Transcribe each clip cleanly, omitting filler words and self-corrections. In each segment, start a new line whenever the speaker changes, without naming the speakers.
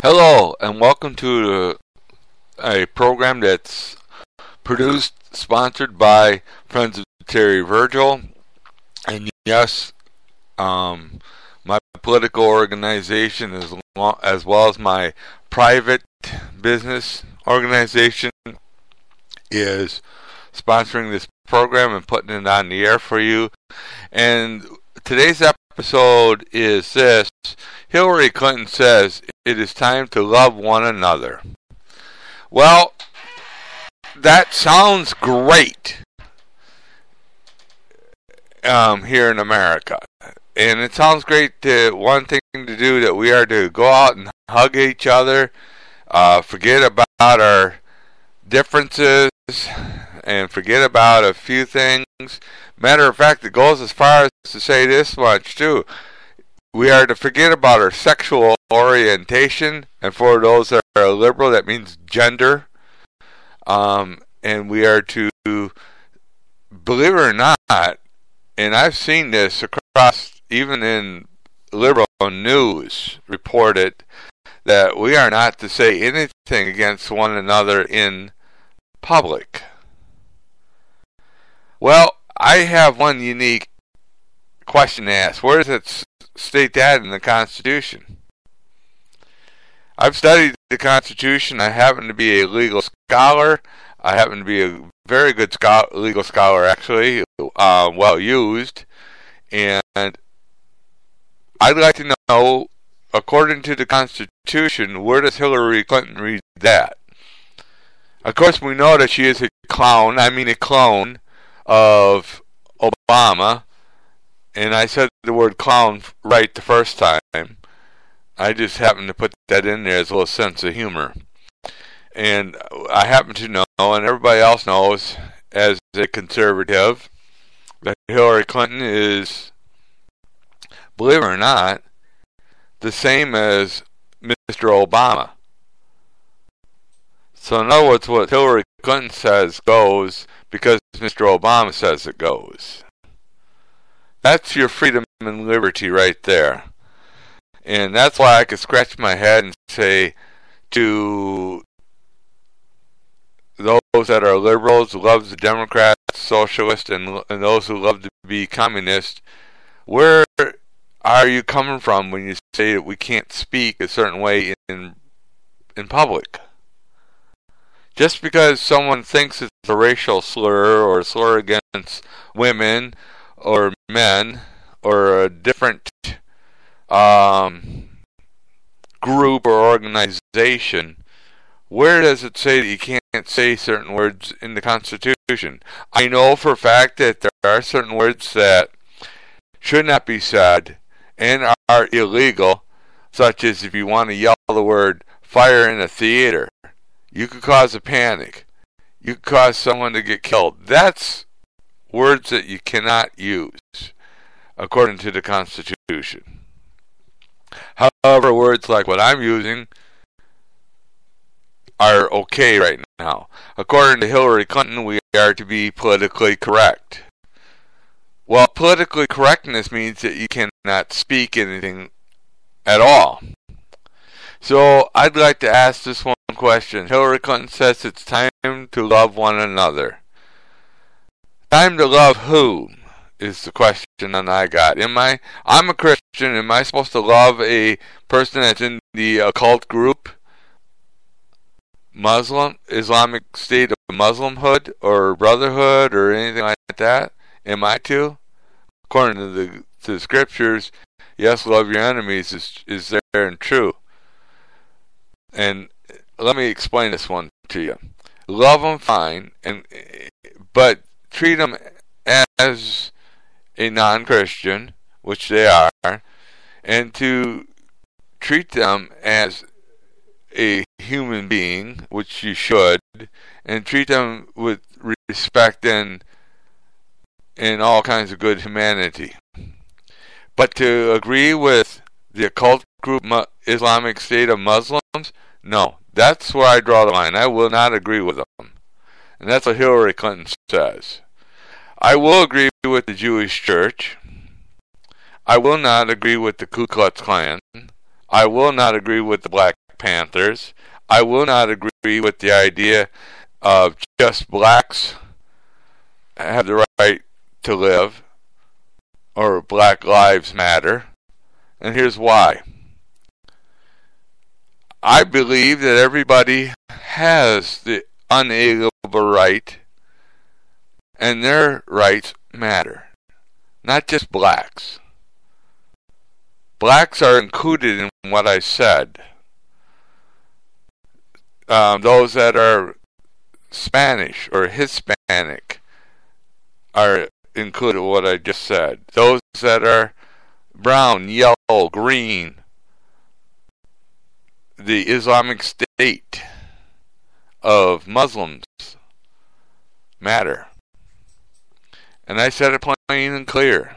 Hello, and welcome to a program that's sponsored by Friends of Terry Virgil. And yes, my political organization, as well as my private business organization, is sponsoring this program and putting it on the air for you. And today's episode is this: Hillary Clinton says it is time to love one another. Well, that sounds great here in America. And it sounds great that one thing to do that we are to go out and hug each other, forget about our differences, and forget about a few things. Matter of fact, it goes as far as to say this much too. We are to forget about our sexual orientation, and for those that are liberal, that means gender. And we are to, believe it or not, and I've seen this across, even in liberal news, reported that we are not to say anything against one another in public. Well, I have one unique question to ask. Where does it state that in the Constitution? I've studied the Constitution. I happen to be a legal scholar. I happen to be a very good legal scholar, actually, well used. And I'd like to know, according to the Constitution, where does Hillary Clinton read that? Of course, we know that she is a clone of Obama. And I said the word clown right the first time. I just happened to put that in there as a little sense of humor. And I happen to know, and everybody else knows, as a conservative, that Hillary Clinton is, believe it or not, the same as Mr. Obama. So in other words, what Hillary Clinton says goes because Mr. Obama says it goes. That's your freedom and liberty right there. And that's why I could scratch my head and say to those that are liberals, who love the Democrats, socialists, and those who love to be communists, where are you coming from when you say that we can't speak a certain way in public? Just because someone thinks it's a racial slur or a slur against women or men or a different group or organization, where does it say that you can't say certain words in the Constitution? I know for a fact that there are certain words that should not be said and are illegal, such as if you want to yell the word fire in a theater, you could cause a panic. You could cause someone to get killed. That's words that you cannot use, according to the Constitution. However, words like what I'm using are okay right now. According to Hillary Clinton, we are to be politically correct. Well, politically correctness means that you cannot speak anything at all. So I'd like to ask this one question. Hillary Clinton says it's time to love one another. Time to love whom is the question that I got. I'm a Christian. Am I supposed to love a person that's in the occult group? Muslim, Islamic State of Muslimhood or Brotherhood or anything like that? Am I to? According to the scriptures, yes, love your enemies is there and true. And let me explain this one to you. Love them fine, but treat them as a non-Christian, which they are, and to treat them as a human being, which you should, and treat them with respect and all kinds of good humanity. But to agree with the occult group Islamic State of Muslims, no, that's where I draw the line. I will not agree with them. And that's what Hillary Clinton says. I will agree with the Jewish Church. I will not agree with the Ku Klux Klan. I will not agree with the Black Panthers. I will not agree with the idea of just blacks have the right to live, or Black Lives Matter. And here's why. I believe that everybody has the unalienable right, and their rights matter. Not just blacks. Blacks are included in what I said. Those that are Spanish or Hispanic are included in what I just said. Those that are brown, yellow, green, the Islamic State of Muslims matter. And I said it plain and clear,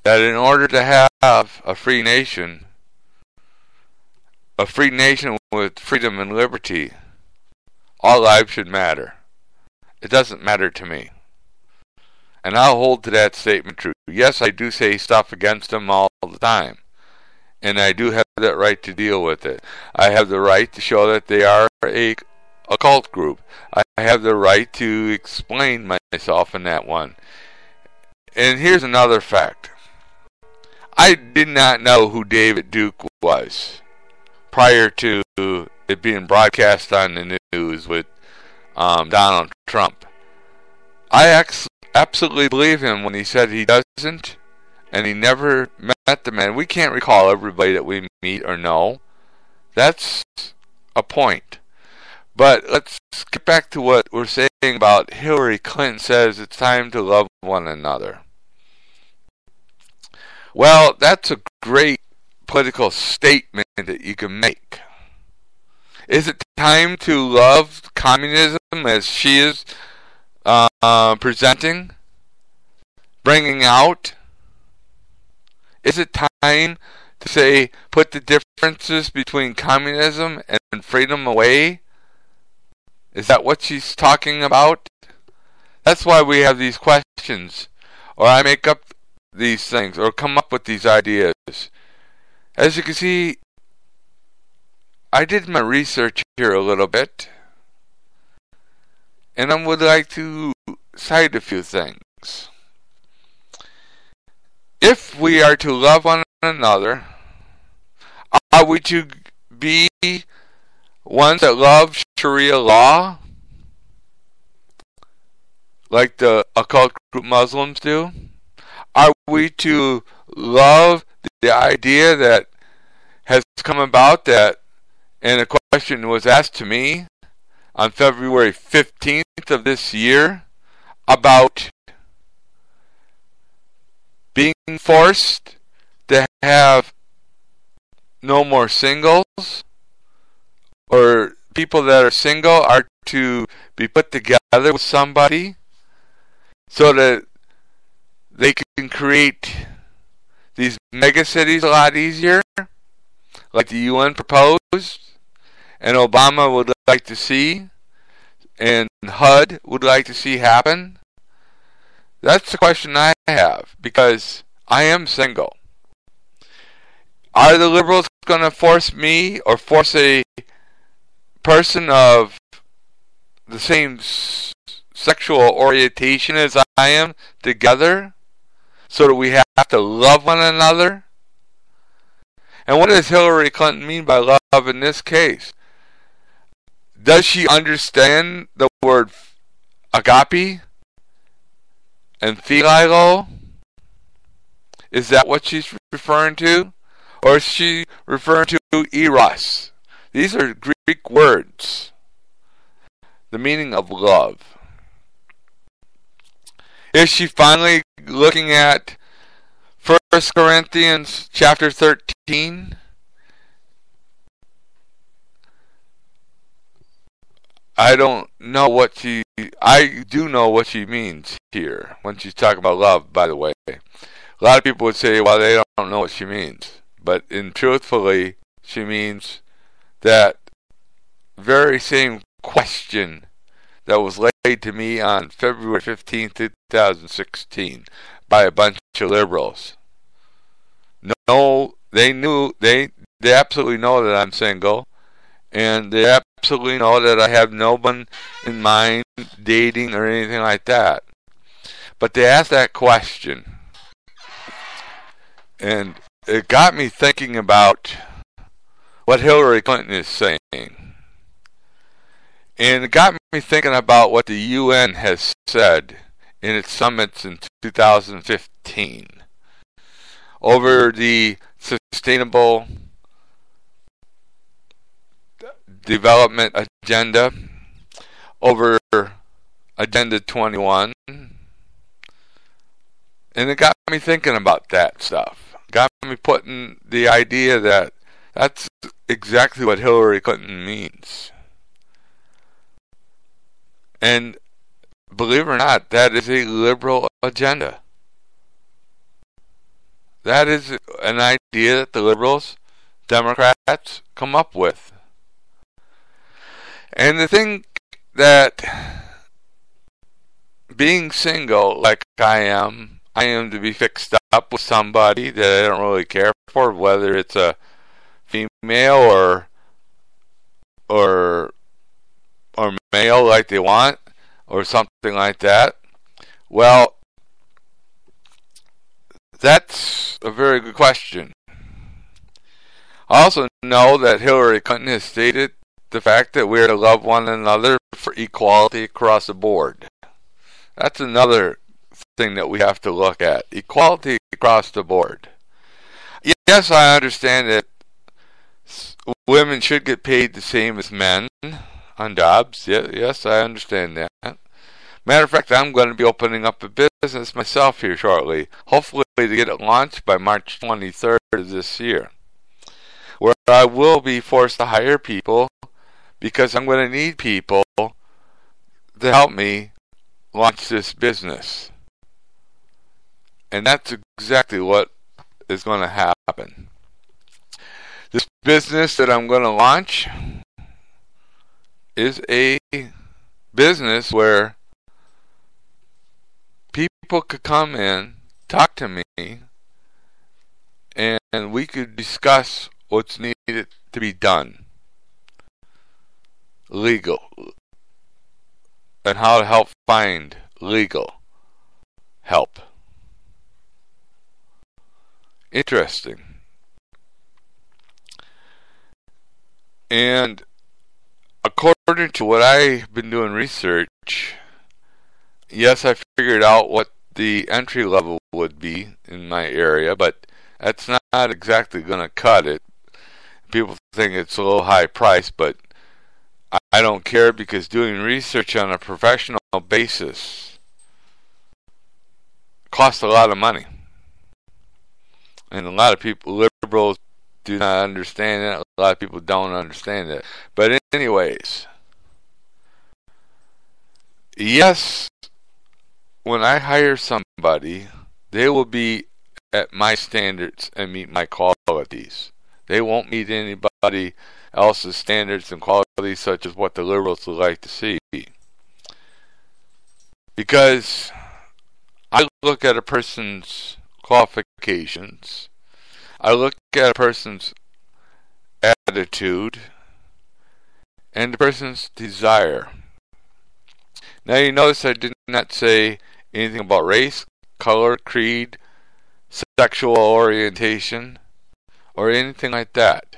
that in order to have a free nation with freedom and liberty, all lives should matter. It doesn't matter to me. And I'll hold to that statement true. Yes, I do say stuff against them all the time. And I do have that right to deal with it. I have the right to show that they are a cult group. I have the right to explain myself in that one. And here's another fact. I did not know who David Duke was prior to it being broadcast on the news with Donald Trump. I absolutely believe him when he said he doesn't, and he never met the man. We can't recall everybody that we meet or know. That's a point. But let's get back to what we're saying about Hillary Clinton says it's time to love one another. Well, that's a great political statement that you can make. Is it time to love communism as she is presenting, bringing out? Is it time to say, put the differences between communism and freedom away? Is that what she's talking about? That's why we have these questions, or I make up these things, or come up with these ideas. As you can see, I did my research here a little bit, and I would like to cite a few things. If we are to love one another, are we to be ones that love Sharia law, like the occult group Muslims do? Are we to love the idea that has come about that, and a question was asked to me on February 15th of this year about being forced to have no more singles, or people that are single are to be put together with somebody so that they can create these mega cities a lot easier, like the UN proposed, and Obama would like to see, and HUD would like to see happen? That's the question I have, because I am single. Are the liberals going to force me, or force a person of the same sexual orientation as I am together, so that we have to love one another? And what does Hillary Clinton mean by love in this case? Does she understand the word agape and phililo? Is that what she's referring to? Or is she referring to eros? These are Greek words. The meaning of love. Is she finally looking at 1 Corinthians chapter 13? I don't know what she... I do know what she means here when she's talking about love, by the way. A lot of people would say, well, they don't know what she means. But truthfully, she means that very same question that was laid to me on February 15, 2016 by a bunch of liberals. No, they they absolutely know that I'm single, and they absolutely know that I have no one in mind dating or anything like that. But they asked that question, and it got me thinking about what Hillary Clinton is saying. And it got me thinking about what the UN has said in its summits in 2015 over the Sustainable Development Agenda, over Agenda 21. And it got me thinking about that stuff. Got me putting the idea that that's exactly what Hillary Clinton means. And believe it or not, that is a liberal agenda. That is an idea that the liberals, Democrats, come up with. And the thing that being single like I am to be fixed up with somebody that I don't really care for, whether it's a female or male like they want, or something like that. Well, that's a very good question. I also know that Hillary Clinton has stated the fact that we are to love one another for equality across the board. That's another thing that we have to look at. Equality across the board. Yes, I understand that women should get paid the same as men on jobs. Yes, I understand that. Matter of fact, I'm going to be opening up a business myself here shortly, hopefully to get it launched by March 23rd of this year, where I will be forced to hire people because I'm going to need people to help me launch this business. And that's exactly what is going to happen. This business that I'm going to launch is a business where people could come in, talk to me, and we could discuss what's needed to be done. Legal. And how to help find legal help. Interesting. And according to what I've been doing research, yes, I figured out what the entry level would be in my area, but that's not exactly going to cut it. People think it's a little high price, but I don't care, because doing research on a professional basis costs a lot of money. And a lot of people, liberals, do not understand that. A lot of people don't understand it. But anyways, yes, when I hire somebody, they will be at my standards and meet my qualities. They won't meet anybody else's standards and qualities such as what the liberals would like to see. Because I look at a person's qualifications, I look at a person's attitude, and the person's desire. Now you notice I did not say anything about race, color, creed, sexual orientation, or anything like that.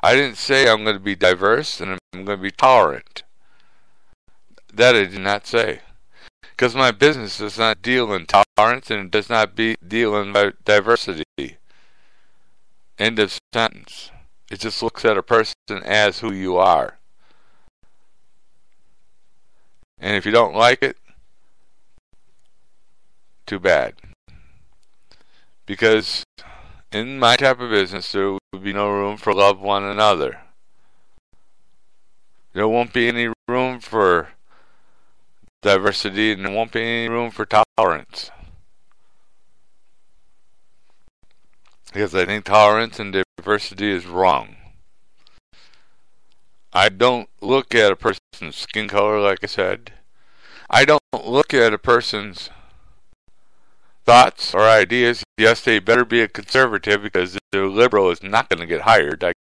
I didn't say I'm going to be diverse and I'm going to be tolerant. That I did not say. Because my business does not deal in tolerance and it does not deal in diversity. End of sentence. It just looks at a person as who you are. And if you don't like it, too bad. Because in my type of business, there would be no room for love one another. There won't be any room for diversity, and there won't be any room for tolerance. Because I think tolerance and diversity is wrong. I don't look at a person's skin color, like I said. I don't look at a person's thoughts or ideas. yes, they better be a conservative because the liberal is not going to get hired. I